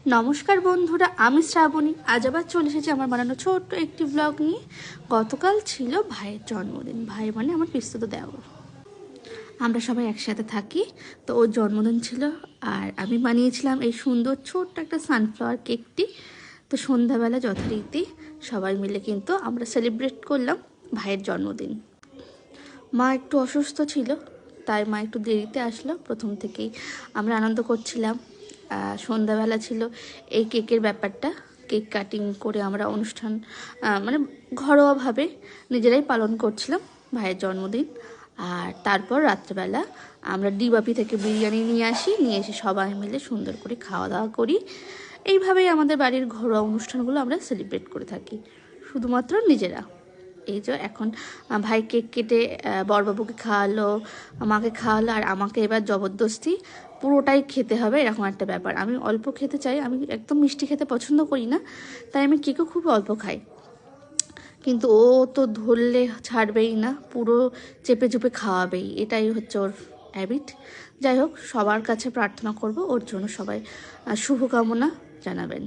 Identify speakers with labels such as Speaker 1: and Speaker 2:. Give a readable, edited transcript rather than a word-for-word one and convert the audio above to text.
Speaker 1: নমস্কার বন্ধুরা, আমি শ্রাবণী। আজ আবার চলে এসেছি আমার বানানো ছোট্ট একটি ব্লগ নিয়ে। গতকাল ছিল ভাইয়ের জন্মদিন। ভাই মানে আমার পিসতুতো দেওর। আমরা সবাই একসাথে থাকি, তো ওর জন্মদিন ছিল। আর আমি বানিয়েছিলাম এই সুন্দর ছোট্ট একটা সানফ্লাওয়ার কেকটি। তো সন্ধ্যাবেলা যথারীতি সবাই মিলে কিন্তু আমরা সেলিব্রেট করলাম ভাইয়ের জন্মদিন। মা একটু অসুস্থ ছিল, তাই মা একটু দেরিতে আসলো। প্রথম থেকেই আমরা আনন্দ করছিলাম। সন্ধ্যাবেলা ছিল এই কেকের ব্যাপারটা। কেক কাটিং করে আমরা অনুষ্ঠান মানে ঘরোয়াভাবে নিজেরাই পালন করছিলাম ভাইয়ের জন্মদিন। আর তারপর রাত্রেবেলা আমরা ডিবাপি থেকে বিরিয়ানি নিয়ে আসি, নিয়ে এসে সবাই মিলে সুন্দর করে খাওয়া দাওয়া করি। এইভাবেই আমাদের বাড়ির ঘরোয়া অনুষ্ঠানগুলো আমরা সেলিব্রেট করে থাকি, শুধুমাত্র নিজেরা। এই যে এখন ভাই কেক কেটে বড়বাবুকে খাওয়ালো, আমাকে খাওয়ালো, আর আমাকে এবার জবরদস্তি পুরোটাই খেতে হবে, এরকম একটা ব্যাপার। আমি অল্প খেতে চাই, আমি একদম মিষ্টি খেতে পছন্দ করি না, তাই আমি কেকও খুব অল্প খাই। কিন্তু ও তো ধরলে ছাড়বেই না, পুরো চেপে চুপে খাওয়াবেই, এটাই হচ্ছে ওর হ্যাবিট। যাই হোক, সবার কাছে প্রার্থনা করব ওর জন্য সবাই শুভকামনা জানাবেন।